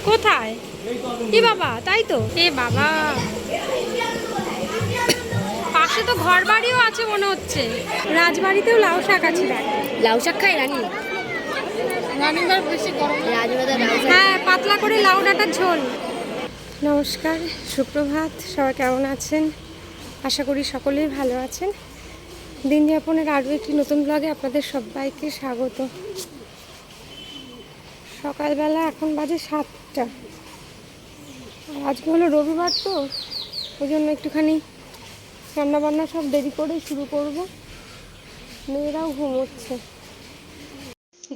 কোথায়? এ বাবা, তাই তো। এ বাবা, পাশে তো ঘর বাড়িও আছে মনে হচ্ছে। রাজবাড়িতেও লাউ শাক আছে। লাউ শাক খাই রানী? হ্যাঁ, পাতলা করে লাউ ডাঁটার ঝোল। নমস্কার, সুপ্রভাত। সবাই কেমন আছেন? আশা করি সকলেই ভালো আছেন। দিন যাপনের আরও একটি নতুন ব্লগে আপনাদের সবাইকে স্বাগত। সকালবেলা এখন বাজে 7টা। আজকে হলো রবিবার, তো ওই জন্য একটুখানি রান্নাবান্না সব দেরি করে শুরু করব। মেয়েরাও ঘুমোচ্ছে।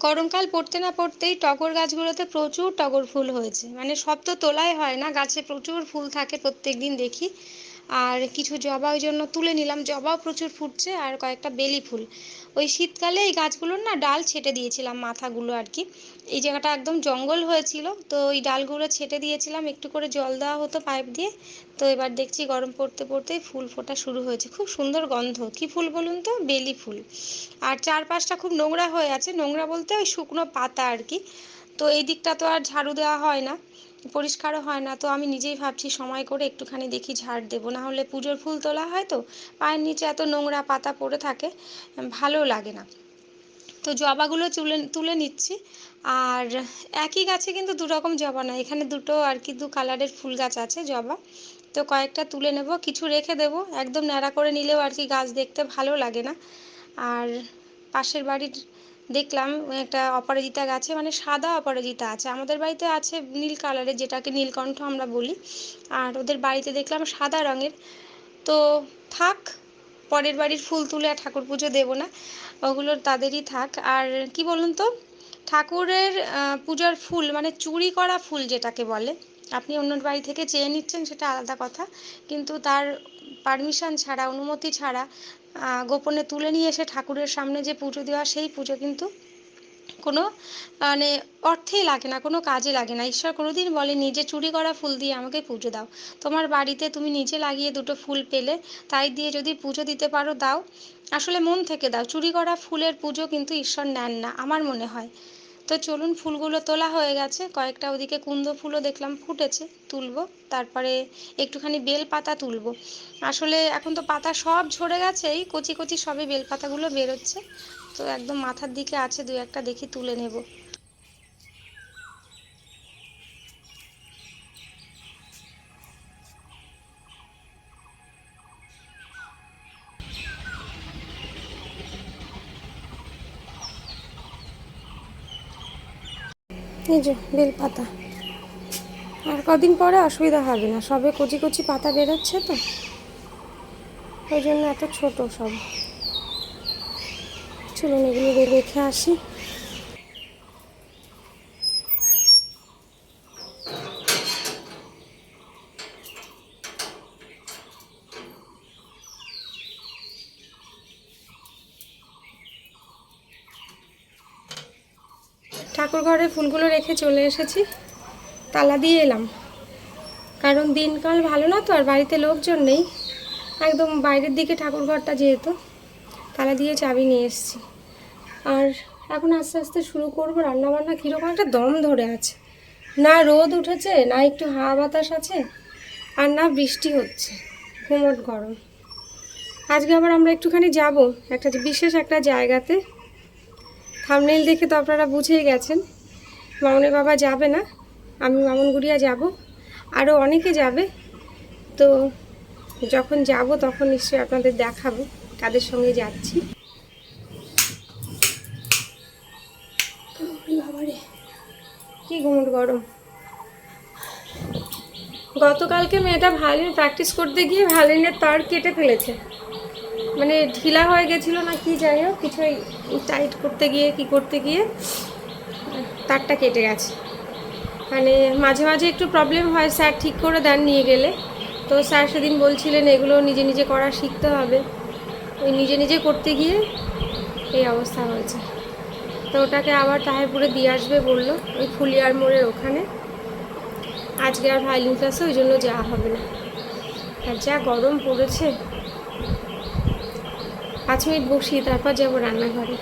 গরমকাল পড়তে না পড়তেই টগর গাছগুলোতে প্রচুর টগর ফুল হয়েছে। মানে সব তো তোলাই হয় না, গাছে প্রচুর ফুল থাকে, প্রত্যেক দিন দেখি। আর কিছু জবা ওই জন্য তুলে নিলাম, জবাও প্রচুর ফুটছে, আর কয়েকটা বেলি ফুল। ওই শীতকালে এই গাছগুলোর না ডাল ছেটে দিয়েছিলাম, মাথাগুলো আর কি। এই জায়গাটা একদম জঙ্গল হয়েছিল, তো ওই ডালগুলো ছেটে দিয়েছিলাম, একটু করে জল দেওয়া হতো পাইপ দিয়ে। তো এবার দেখছি গরম পড়তে পড়তেই ফুল ফোটা শুরু হয়েছে। খুব সুন্দর গন্ধ। কি ফুল বলুন তো? বেলি ফুল। আর চারপাশটা খুব নোংরা হয়ে আছে, নোংরা বলতে ওই শুকনো পাতা আর কি। তো এই দিকটা তো আর ঝাড়ু দেওয়া হয় না, পরিষ্কারও হয় না। তো আমি নিজেই ভাবছি সময় করে একটুখানি দেখি ঝাড় দেবো, না হলে পুজোর ফুল তোলা হয় তো পায়ের নিচে এত নোংরা পাতা পড়ে থাকে, ভালো লাগে না। তো জবাগুলো তুলে তুলে নিচ্ছি। আর একই গাছে কিন্তু দু রকম জবা না, এখানে দুটো আর কি, দু কালারের ফুল গাছ আছে জবা। তো কয়েকটা তুলে নেব, কিছু রেখে দেবো। একদম ন্যাড়া করে নিলেও আর কি গাছ দেখতে ভালো লাগে না। আর পাশের বাড়ির দেখলাম একটা অপরাজিতা গাছে, মানে সাদা অপরাজিতা আছে। আমাদের বাড়িতে আছে নীল কালারের, যেটাকে নীলকণ্ঠ আমরা বলি। আর ওদের বাড়িতে দেখলাম সাদা রঙের। তো থাক, পরের বাড়ির ফুল তুলে আর ঠাকুর পুজো দেবো না, ওগুলো তাদেরই থাক। আর কি বলুন তো, ঠাকুরের পূজার ফুল মানে চুরি করা ফুল যেটাকে বলে, আপনি অন্য বাড়ি থেকে চেয়ে নিচ্ছেন সেটা আলাদা কথা, কিন্তু তার পারমিশন ছাড়া, অনুমতি ছাড়া গোপনে তুলে নিয়ে এসে ঠাকুরের সামনে যে পুজো দেওয়া, সেই পুজো কিন্তু কোনো মানে অর্থেই লাগে না, কোনো কাজে লাগে না। ঈশ্বর কোনোদিন বলেনি যে চুরি করা ফুল দিয়ে আমাকে পুজো দাও। তোমার বাড়িতে তুমি নিজে লাগিয়ে দুটো ফুল পেলে, তাই দিয়ে যদি পুজো দিতে পারো দাও, আসলে মন থেকে দাও। চুরি করা ফুলের পুজো কিন্তু ঈশ্বর নেন না আমার মনে হয়। তো চলুন, ফুলগুলো তোলা হয়ে গেছে, কয়েকটা ওদিকে কুন্দ ফুলও দেখলাম ফুটেছে, তুলবো। তারপরে একটুখানি বেল পাতা তুলবো। আসলে এখন তো পাতা সব ঝরে গেছে, এই কচি কচি সবে বেল পাতাগুলো বেরোচ্ছে। তো একদম মাথার দিকে আছে দু একটা, দেখি তুলে নেব। এই যে বেল পাতা, আর কদিন পরে অসুবিধা হবে না, সবে কচি কচি পাতা বেরোচ্ছে তো, ওই জন্য এত ছোট সব। চলুন এগুলো রেখে আসি। ঠাকুর ঘরে ফুলগুলো রেখে চলে এসেছি, তালা দিয়ে এলাম, কারণ দিনকাল ভালো না তো, আর বাড়িতে লোকজন নেই। একদম বাইরের দিকে ঠাকুর ঘরটা, যেহেতু তালা দিয়ে চাবি নিয়ে এসেছি। আর এখন আস্তে আস্তে শুরু করবো রান্নাবান্না। কীরকম একটা দম ধরে আছে, না রোদ উঠেছে, না একটু হাওয়া বাতাস আছে, আর না বৃষ্টি হচ্ছে, ঘুমট গরম। আজকে আবার আমরা একটুখানি যাব একটা বিশেষ একটা জায়গাতে। থাম্বনেইল দেখে তো আপনারা বুঝেই গেছেন, মামনের বাবা যাবে না, আমি মামন গুড়িয়া যাব, আরও অনেকে যাবে। তো যখন যাব তখন নিশ্চয়ই আপনাদের দেখাবো কাদের সঙ্গে যাচ্ছি। বাবারে কি ঘুমট গরম। গতকালকে মেয়েটা ভায়োলিন প্র্যাকটিস করতে গিয়ে ভায়োলিনের তার কেটে ফেলেছে, মানে ঢিলা হয়ে গেছিলো না কি, যাই হোক কিছু টাইট করতে গিয়ে কি করতে গিয়ে তারটা কেটে গেছে। মানে মাঝে মাঝে একটু প্রবলেম হয়, স্যার ঠিক করে দেন নিয়ে গেলে। তো স্যার সেদিন বলছিলেন এগুলো নিজে নিজে করা শিখতে হবে, ওই নিজে নিজে করতে গিয়ে এই অবস্থা হয়েছে। তো ওটাকে আবার তাহেরপুরে দিয়ে আসবে বললো, ওই ফুলিয়ার মোড়ের ওখানে। আজকে আর ভায়োলিন ক্লাসে ওই জন্য যাওয়া হবে না। আর যা গরম পড়েছে, 5 মিনিট বসি, তারপর যাবো রান্নাঘরে।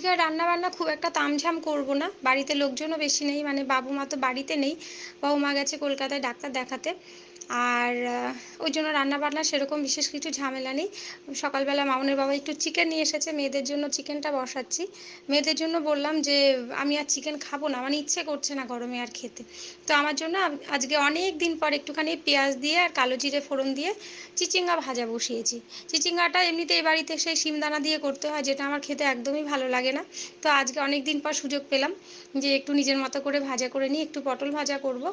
আজকে রান্না বান্না খুব একটা তামঝাম করব না, বাড়িতে লোকজনও বেশি নেই, মানে বাবু মা তো বাড়িতে নেই, বাবু মা গেছে কলকাতায় ডাক্তার দেখাতে। আর ওই জন্য রান্নাবান্না সেরকম বিশেষ কিছু ঝামেলা নেই। সকালবেলা মামুনের বাবা একটু চিকেন নিয়ে এসেছে, মেয়েদের জন্য চিকেনটা বসাচ্ছি। মেয়েদের জন্য বললাম যে আমি আর চিকেন খাবো না, মানে ইচ্ছে করছে না গরমে আর খেতে। তো আমার জন্য আজকে অনেক দিন পর একটুখানি পেঁয়াজ দিয়ে আর কালো জিরে ফোড়ন দিয়ে চিচিঙ্গা ভাজা বসিয়েছি। চিচিঙ্গাটা এমনিতে এই বাড়িতে সেই শিমদানা দিয়ে করতে হয়, যেটা আমার খেতে একদমই ভালো লাগে না। তো আজকে অনেক দিন পর সুযোগ পেলাম যে একটু নিজের মতো করে ভাজা করে নিই, একটু পটল ভাজা করব।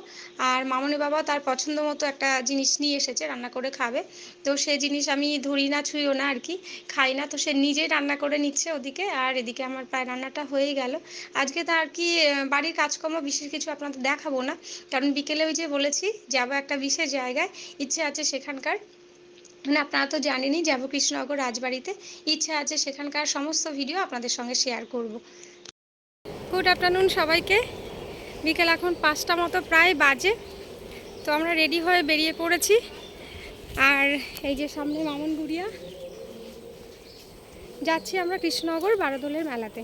আর মামুনি বাবা তার পছন্দ মতো একটা জিনিস নিয়ে এসেছে, রান্না করে খাবে। তো সেই জিনিস আমি ধরি না ছুঁইও না আর কি, খাই না। তো সে নিজেই রান্না করে নিচ্ছে ওদিকে, আর এদিকে আমার প্রায় রান্নাটা হয়েই গেল। আজকে তো আর কি বাড়ির কাজকর্ম বিশেষ কিছু আপনাদের দেখাবো না, কারণ বিকেলে ওই যে বলেছি যাবো একটা বিশেষ জায়গায়, ইচ্ছে আছে সেখানকার, মানে আপনারা তো জানেনই যাবো কৃষ্ণনগর রাজবাড়িতে, ইচ্ছা আছে সেখানকার সমস্ত ভিডিও আপনাদের সঙ্গে শেয়ার করব। গুড আফটারনুন সবাইকে। বিকেল এখন 5টা মতো প্রায় বাজে। তো আমরা রেডি হয়ে বেরিয়ে পড়েছি। আর এই যে সামনে মামুন গুড়িয়া, যাচ্ছি আমরা কৃষ্ণনগর বারোদোলের মেলাতে।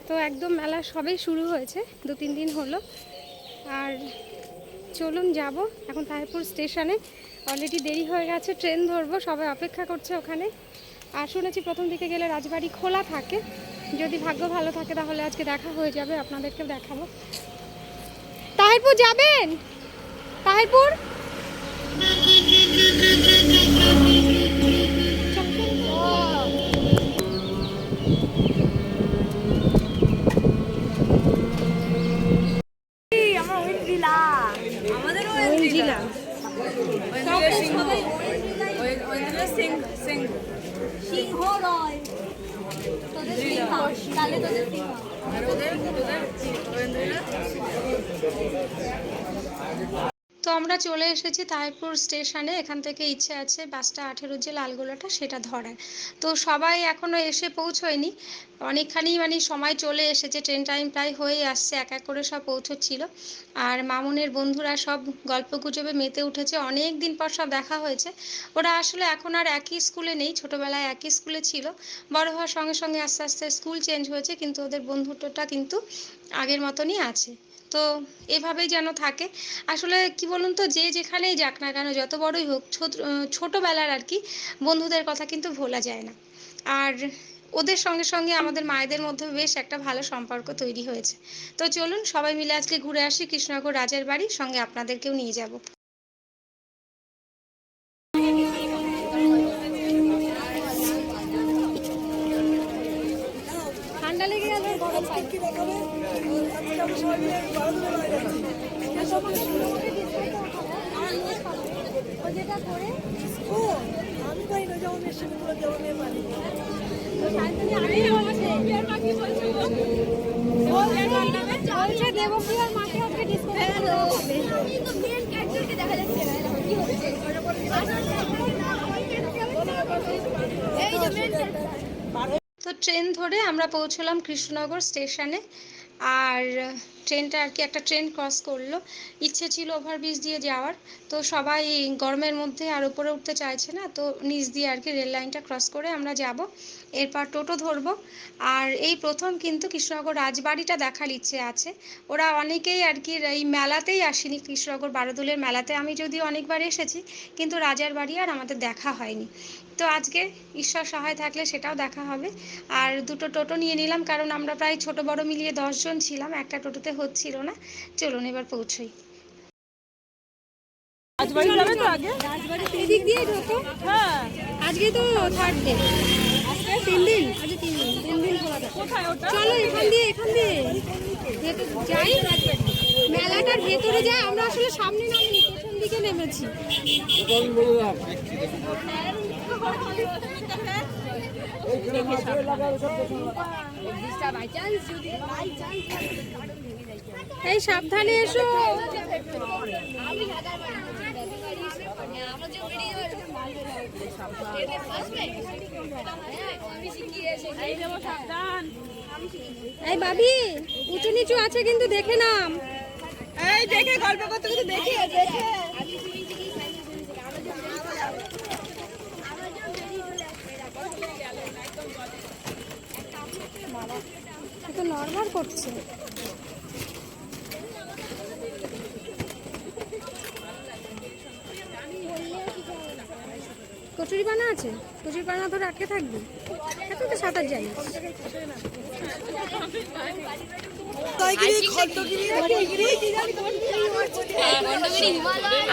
তো একদম মেলা সবেই শুরু হয়েছে, 2-3 দিন হলো। আর চলুন যাব এখন তাহিরপুর স্টেশনে। অলরেডি দেরি হয়ে গেছে, ট্রেন ধরবো, সবাই অপেক্ষা করছে ওখানে। আর শুনেছি প্রথম দিকে গেলে রাজবাড়ি খোলা থাকে, যদি ভাগ্য ভালো থাকে তাহলে আজকে দেখা হয়ে যাবে, আপনাদেরকেও দেখাবো। তাহিরপুর যাবেন? তাহিরপুর তো আমরা চলে এসেছি তাহিরপুর স্টেশনে। এখান থেকে ইচ্ছে আছে বাসটা 18 যে লালগোলাটা সেটা ধরার। তো সবাই এখনও এসে পৌঁছয়নি, অনেকখানি মানে সময় চলে এসেছে, ট্রেন টাইম প্রায় হয়ে আসছে, এক এক করে সব পৌঁছচ্ছিল। আর মামুনের বন্ধুরা সব গল্প গুজবে মেতে উঠেছে, অনেক দিন পর সব দেখা হয়েছে। ওরা আসলে এখন আর একই স্কুলে নেই, ছোটোবেলায় একই স্কুলে ছিল, বড় হওয়ার সঙ্গে সঙ্গে আস্তে আস্তে স্কুল চেঞ্জ হয়েছে, কিন্তু ওদের বন্ধুত্বটা কিন্তু আগের মতনই আছে। তো এভাবেই যেন থাকে। আসলে কি বলুন তো, যে যেখানেই যাক না কেন, যত বড়ই হোক, ছোটোবেলার আর কি বন্ধুদের কথা কিন্তু ভোলা যায় না। আর ওদের সঙ্গে সঙ্গে আমাদের মায়েদের মধ্যে বেশ একটা ভালো সম্পর্ক তৈরি হয়েছে। তো চলুন সবাই মিলে আজকে ঘুরে আসি কৃষ্ণনগর রাজার বাড়ি, সঙ্গে আপনাদেরকেও নিয়ে যাব। ঠান্ডা লেগে গেল, গরম পানি দেখাবে। যেটা করে ও আমি পাই না, যেমন মেশিনগুলো যেমন পারি দেবপ্রিয়ার মাকে আজকে ডিসকাউন্ট দেখা যাচ্ছে না কি হচ্ছে। তো ট্রেন ধরে আমরা পৌঁছলাম কৃষ্ণনগর স্টেশনে। আর ট্রেনটা আর কি একটা ট্রেন ক্রস করলো, ইচ্ছে ছিল ওভারব্রিজ দিয়ে যাওয়ার, তো সবাই গরমের মধ্যে আর উপরে উঠতে চাইছে না, তো নিচ দিয়ে আর কি রেল লাইনটা ক্রস করে আমরা যাব। এরপর টোটো ধরবো। আর এই প্রথম কিন্তু কৃষ্ণনগর রাজবাড়িটা দেখার ইচ্ছে আছে। ওরা অনেকেই আর কি এই মেলাতেই আসেনি, কৃষ্ণনগর বারোদোলের মেলাতে আমি যদিও অনেকবার এসেছি, কিন্তু রাজার বাড়ি আর আমাদের দেখা হয়নি। তো আজকে ঈশ্বর সহায় থাকলে সেটাও দেখা হবে। আর দুটো টোটো নিয়ে নিলাম, কারণ আমরা প্রায় ছোট বড় মিলিয়ে 10 জন ছিলাম, একটা টোটোতে হচ্ছিল না। চলুন এবার পৌঁছই। রাজবাড়ি যাবে তো আগে, রাজবাড়ি এদিক দিয়ে ঢোকো। হ্যাঁ আজকে তো থার্ড ডে, 3 দিন, আজকে 3 দিন খোলা থাকে। চলো এখান দিয়ে যাই, মেলাটার ভেতরে যাই। আমরা আসলে সামনে নামিনি, পেছন দিকে নেমেছি। এই সাবধানে এসো। এই ভাবি উঁচু নিচু আছে কিন্তু দেখে নাম, এই দেখে গল্প করতে করতে দেখে দেখে। করছে। কচুরি পানা আছে, কচুরি পানা ধরে আটকে থাকবি, এত তো সাঁতার যাই।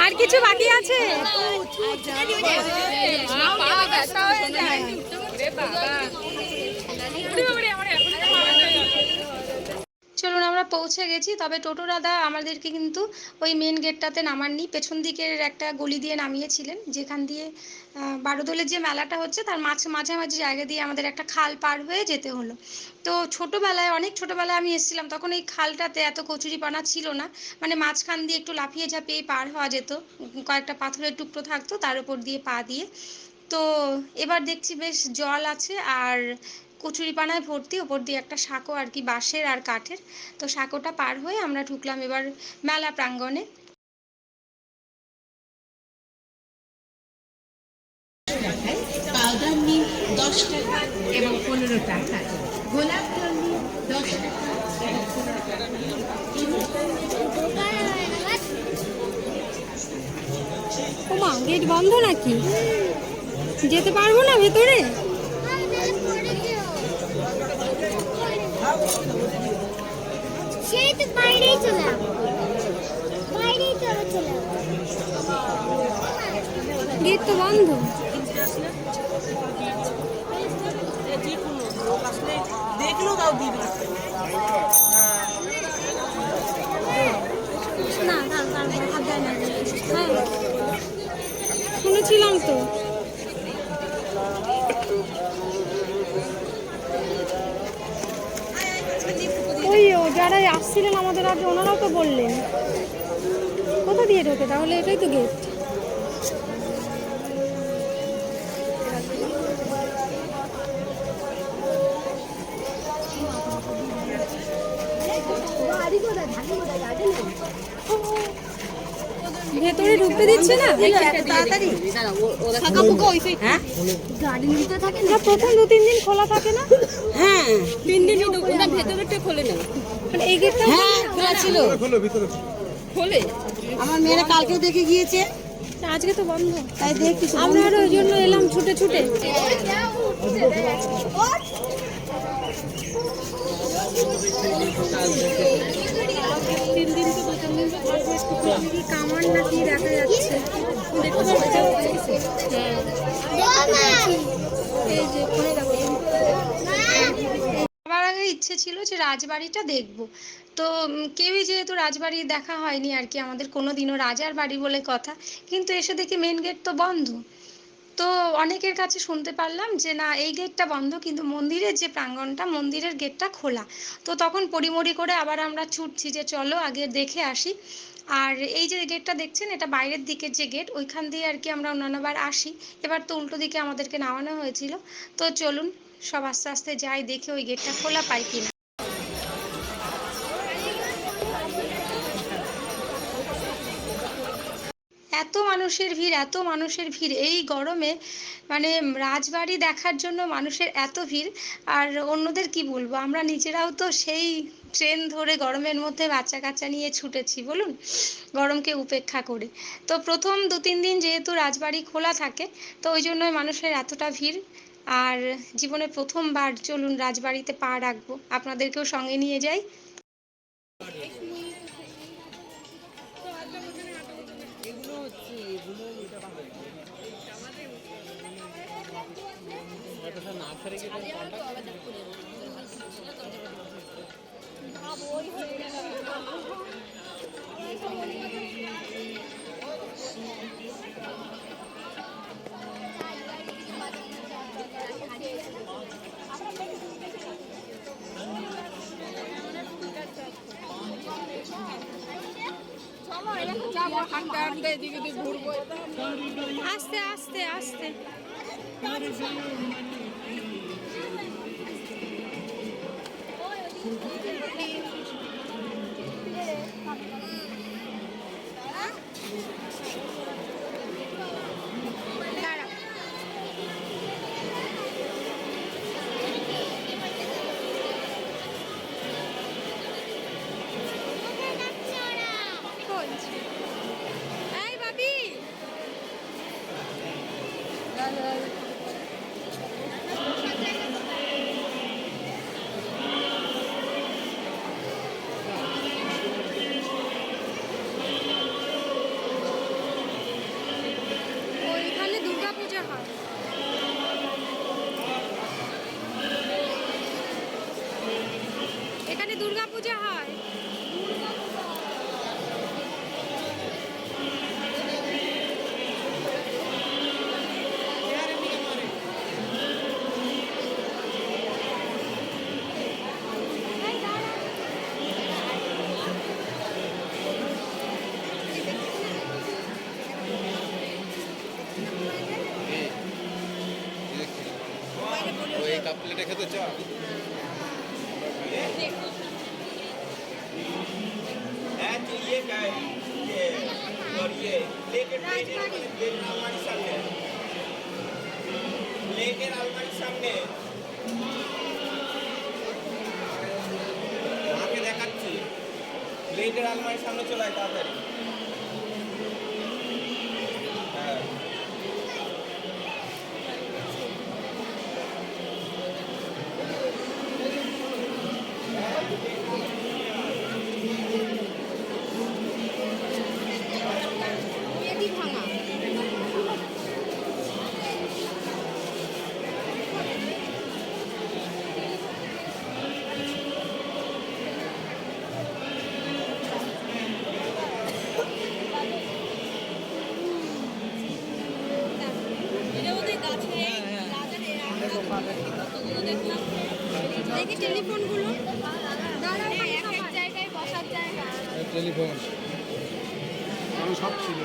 আর কিছু বাকি আছে? চলুন আমরা পৌঁছে গেছি, তবে টোটো দাদা আমাদেরকে কিন্তু ওই মেন গেটটাতে নামাননি, পেছন দিকের একটা গলি দিয়ে নামিয়েছিলেন, যেখান দিয়ে বারোদোলের যে মেলাটা হচ্ছে তার মাঝামাঝি জায়গা দিয়ে আমাদের একটা খাল পার হয়ে যেতে হলো। তো ছোটোবেলায়, অনেক ছোটোবেলায় আমি এসেছিলাম, তখন এই খালটাতে এত কচুরিপানা ছিল না, মানে মাঝখান দিয়ে একটু লাফিয়ে ঝাঁপিয়ে পার হওয়া যেত, কয়েকটা পাথরের টুকরো থাকতো তার উপর দিয়ে পা দিয়ে। তো এবার দেখছি বেশ জল আছে আর কচুরিপানায় ভর্তি, ওপর দিয়ে একটা সাঁকো আর কি, বাঁশের আর কাঠের। তো সাঁকোটা পার হয়ে আমরা ঢুকলাম এবার মেলা প্রাঙ্গণে। পাউডার নিন 10 টাকা এবং 15 টাকা, গোলাপ জল নিন 10 টাকা এবং 15 টাকা। ওমা, গেট বন্ধ নাকি? যেতে পারবো না ভেতরে? সেই তো বাইরেই চলে বাইরেই চলে গেট তো বন্ধ। দেখলো তাও দিবে না, হ্যাঁ শুনেছিলাম তো। ওই যারা আসছিলেন আমাদের আগে, ওনারাও তো বললেন। কোথা দিয়ে ঢোকে তাহলে? এটাই তো গেট। ভেতরে ঢুকতে দিচ্ছে না তাড়াতাড়ি। গাড়ির ভিতরে থাকে না, প্রথম 2-3 দিন খোলা থাকে না? হ্যাঁ 3 দিনই ওটা ভেতরেরটা খোলে না। মানে এই গেটটা হ্যাঁ খোলা ছিল, খোলে। আমার মেয়েরা কালকেও দেখে গিয়েছে, আজকে তো বন্ধ, তাই দেখছি। আমরা আরো ওই জন্য এলাম ছুটে ছুটে। কামান নাকি দেখা যাচ্ছে, সবার আগে ইচ্ছে ছিল যে রাজবাড়িটা দেখব। তো কেউই যেহেতু রাজবাড়ি দেখা হয়নি আর কি, আমাদের কোনো দিনও রাজার বাড়ি বলে কথা, কিন্তু এসে দেখি মেন গেট তো বন্ধ। তো অনেকের কাছে শুনতে পারলাম যে না, এই গেটটা বন্ধ, কিন্তু মন্দিরের যে প্রাঙ্গণটা, মন্দিরের গেটটা খোলা। তো তখন পড়িমড়ি করে আবার আমরা ছুটছি যে চলো আগে দেখে আসি। আর এই যে গেটটা দেখছেন, এটা বাইরের দিকের যে গেট, ওইখান দিয়ে আর কি আমরা অন্যান্যবার আসি। এবার তো উল্টো দিকে আমাদেরকে নামানো হয়েছিল। তো চলুন সব আস্তে আস্তে যাই, দেখে ওই গেটটা খোলা পাই কিনা। এত মানুষের ভিড়, এত মানুষের ভিড় এই গরমে, মানে রাজবাড়ি দেখার জন্য মানুষের এত ভিড়। আর অন্যদের কি বলবো, আমরা নিজেরাও তো সেই ট্রেন ধরে গরমের মধ্যে বাচ্চা কাচ্চা নিয়ে ছুটেছি বলুন, গরমকে উপেক্ষা করে। তো প্রথম 2-3 দিন যেহেতু রাজবাড়ি খোলা থাকে, তো ওই জন্যই মানুষের এতটা ভিড়। আর জীবনে প্রথমবার চলুন রাজবাড়িতে পা রাখবো, আপনাদেরকেও সঙ্গে নিয়ে যাই। আস্তে আস্তে আস্তে। ওইখানে দুর্গা পূজা হয়। এখানে দুর্গা পূজা হয়। ওই কাপ প্লেটে খেতে চাও? है तो ये क्या है ये और ये लेके अलमारी सामने लेके अलमारी सामने आके দেখাচ্ছি প্লেটের আলমারির সামনে চলে আয় তাড়াতাড়ি। হ্যাঁ দেখি টেলিফোনগুলো। দাঁড়াও, এক এক জায়গায় বসার জায়গা। টেলিফোন আমি সব ছিল।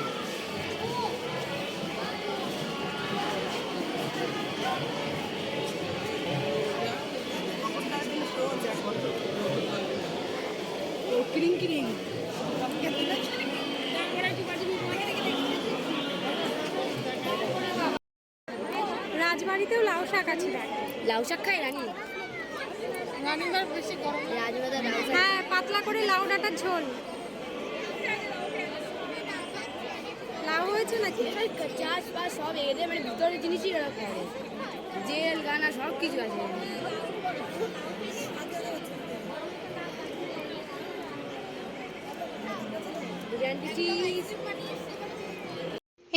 ক্রিং ক্রিং রাজবাড়িতেও লাউ শাক আছে। লাউ শাক খাই রানী রানীবার বেশি গরম। রাজবাড়া লাউ শাক হ্যাঁ, পাতলা করে লাউ ডাঁটার ঝোল। লাউ হয়েছে নাকি? চাষবাস সব এদের মানে ভিতরের জিনিসই ওরা করে জেল গানা সব কিছু আছে।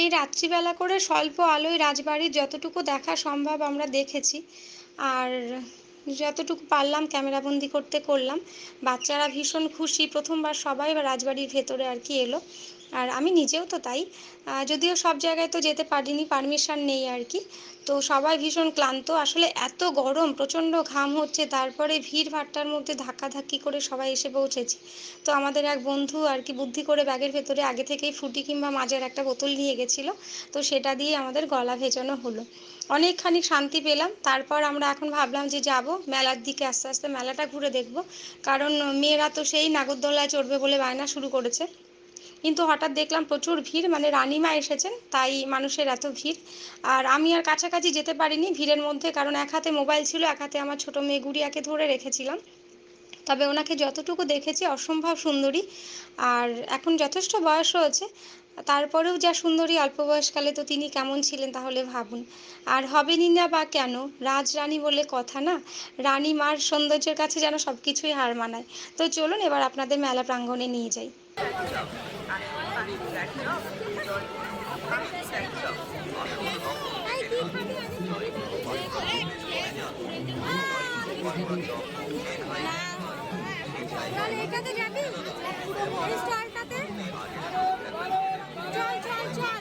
এই রাত্রিবেলা করে স্বল্প আলোয় রাজবাড়ির যতটুকু দেখা সম্ভব আমরা দেখেছি, আর যতটুকু পারলাম ক্যামেরাবন্দি করতে করলাম। বাচ্চারা ভীষণ খুশি, প্রথমবার সবাই রাজবাড়ির ভেতরে আর কি এলো। আর আমি নিজেও তো তাই, যদিও সব জায়গায় তো যেতে পারিনি, পারমিশন নেই আর কি। তো সবাই ভীষণ ক্লান্ত, আসলে এত গরম, প্রচণ্ড ঘাম হচ্ছে, তারপরে ভিড় ভাট্টার মধ্যে ধাক্কাধাক্কি করে সবাই এসে পৌঁছেছি। তো আমাদের এক বন্ধু আর কি বুদ্ধি করে ব্যাগের ভেতরে আগে থেকেই ফ্রুটি কিংবা মাজার একটা বোতল নিয়ে গেছিলো, তো সেটা দিয়ে আমাদের গলা ভেজানো হলো। অনেকখানি শান্তি পেলাম। তারপর আমরা এখন ভাবলাম যে যাব মেলার দিকে, আস্তে আস্তে মেলাটা ঘুরে দেখব, কারণ মেয়েরা তো সেই নাগরদোলায় চড়বে বলে বায়না শুরু করেছে। কিন্তু হঠাৎ দেখলাম প্রচুর ভিড়, মানে রানীমা এসেছেন তাই মানুষের এত ভিড়। আর আমি আর কাছাকাছি যেতে পারিনি ভিড়ের মধ্যে, কারণ এক হাতে মোবাইল ছিল, এক হাতে আমার ছোটো মেয়ে গুড়িয়াকে ধরে রেখেছিলাম। তবে ওনাকে যতটুকু দেখেছি অসম্ভব সুন্দরী, আর এখন যথেষ্ট বয়স হয়েছে, তারপরেও যা সুন্দরী, অল্প বয়সকালে তো তিনি কেমন ছিলেন তাহলে ভাবুন। আর হবেনই না বা কেন, রাজরানী বলে কথা না, রানী মার সৌন্দর্যের কাছে যেন সব কিছুই হার মানায়। তো চলুন এবার আপনাদের মেলা প্রাঙ্গণে নিয়ে যাই। এটাতে যাবি স্টলটাতে, চল চল চল,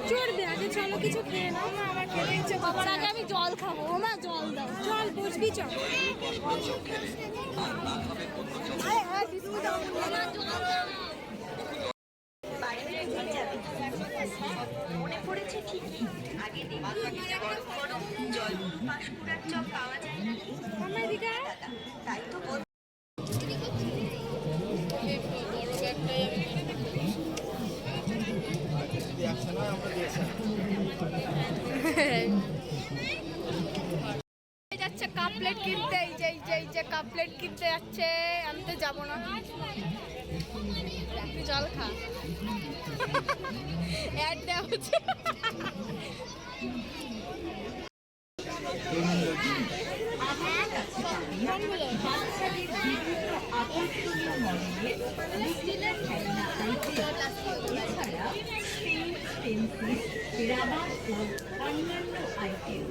চড়বে আগে, চলো কিছু খেয়ে নাও। আমার খেতে ইচ্ছে করছে, আগে আমি জল খাবো। ও মা জল দাও, চল বসবি চল। মনে পড়েছে ঠিকই, আগে দেখি গরম জল পাঁশকুড়ার চপ পাওয়া যায় না, তাই তো যাচ্ছে কাপলেট কিনতে, এই যে কাপলেট কিনতে যাচ্ছে। আমি তো যাবো না, জল খা। অ্যাড দেওয়া হচ্ছে। খাবার ও অন্যান্য আইটেম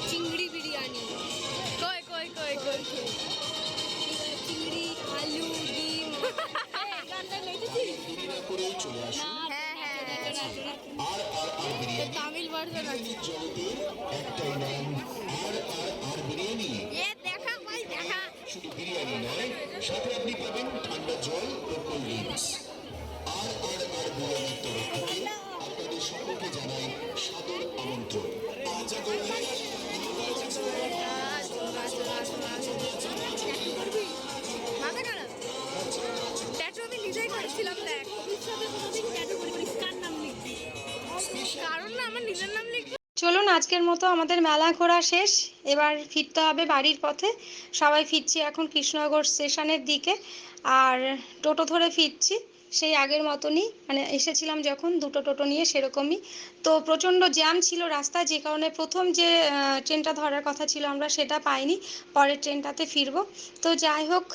চিংড়ি বিরিয়ানি কই কই কই কই চিংড়ি আলু ডিম গানটা লেগেছিস হ্যাঁ হ্যাঁ তামিল ভার্সন আছে এ দেখা ভাই দেখা শুধু বিরিয়ানি নয়, সাথে আপনি পাবেন ঠান্ডা জল ও কোল্ড ড্রিঙ্কস। আর বিরিয়ানির তরফ থেকে আপনাদের সকলকে জানাই সাদর আমন্ত্রণ। মাথা খারাপ ট্যাটু আমি নিজেই করেছিলাম দেখ কারণ না আমার নিজের নাম লিখবো। চলুন আজকের মতো আমাদের মেলা ঘোরা শেষ, এবার ফিরতে হবে বাড়ির পথে। সবাই ফিরছি এখন কৃষ্ণনগর স্টেশনের দিকে, আর টোটো ধরে ফিরছি সেই আগের মতনই, মানে এসেছিলাম যখন দুটো টোটো নিয়ে সেরকমই। তো প্রচণ্ড জ্যাম ছিল রাস্তায়, যে কারণে প্রথম যে ট্রেনটা ধরার কথা ছিল আমরা সেটা পাইনি, পরের ট্রেনটাতে ফিরবো। তো যাই হোক,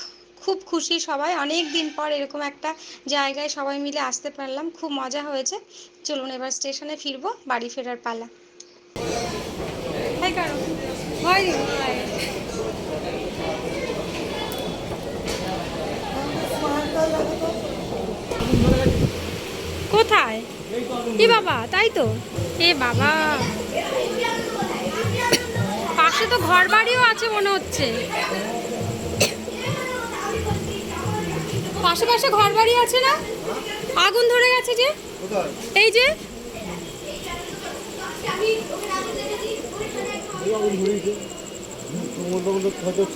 খুব খুশি সবাই, অনেক দিন পর এরকম একটা জায়গায় সবাই মিলে আসতে পারলাম, খুব মজা হয়েছে। চলুন এবার স্টেশনে ফিরবো, বাড়ি ফেরার পালা। কোথায় এ বাবা, তাই তো এ বাবা, পাশে তো ঘর বাড়িও আছে মনে হচ্ছে, পাশে পাশে ঘর বাড়ি আছে না? আগুন ধরে গেছে যে, এই যে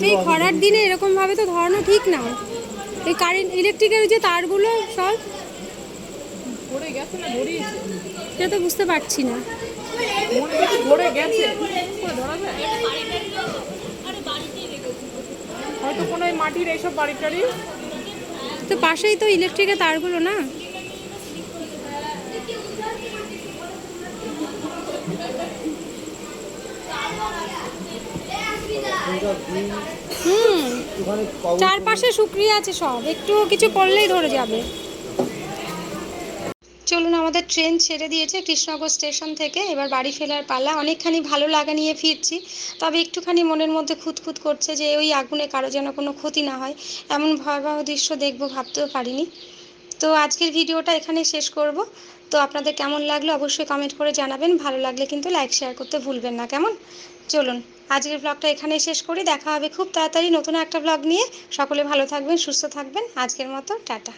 এই খরার দিনে এরকম ভাবে তো ধরানো ঠিক না। এই কারেন্ট ইলেকট্রিকের যে তারগুলো সব পড়ে গেছে না ধরিয়েছে? এটা তো বুঝতে পারছি না। পড়ে গেছে ধরা যায় হয়তো কোনো মাটির এইসব বাড়ি টাড়ি। তো পাশেই তো ইলেকট্রিকের তারগুলো না। চারপাশে শুকিয়ে আছে সব, একটু কিছু পড়লেই ধরে যাবে। চলুন আমাদের ট্রেন ছেড়ে দিয়েছে কৃষ্ণনগর স্টেশন থেকে, এবার বাড়ি ফেরার পালা। অনেকখানি ভালো লাগা নিয়ে ফিরছি, তবে একটুখানি মনের মধ্যে খুঁতখুত করছে যে ওই আগুনে কারো যেন কোনো ক্ষতি না হয়, এমন ভয়াবহ দৃশ্য দেখবো ভাবতেও পারিনি। তো আজকের ভিডিওটা এখানে শেষ করব। তো আপনাদের কেমন লাগলো অবশ্যই কমেন্ট করে জানাবেন, ভালো লাগলে কিন্তু লাইক শেয়ার করতে ভুলবেন না, কেমন? চলুন আজকের ব্লগটা এখানেই শেষ করি, দেখা হবে খুব তাড়াতাড়ি নতুন একটা ব্লগ নিয়ে। সকলে ভালো থাকবেন, সুস্থ থাকবেন, আজকের মতো টাটা।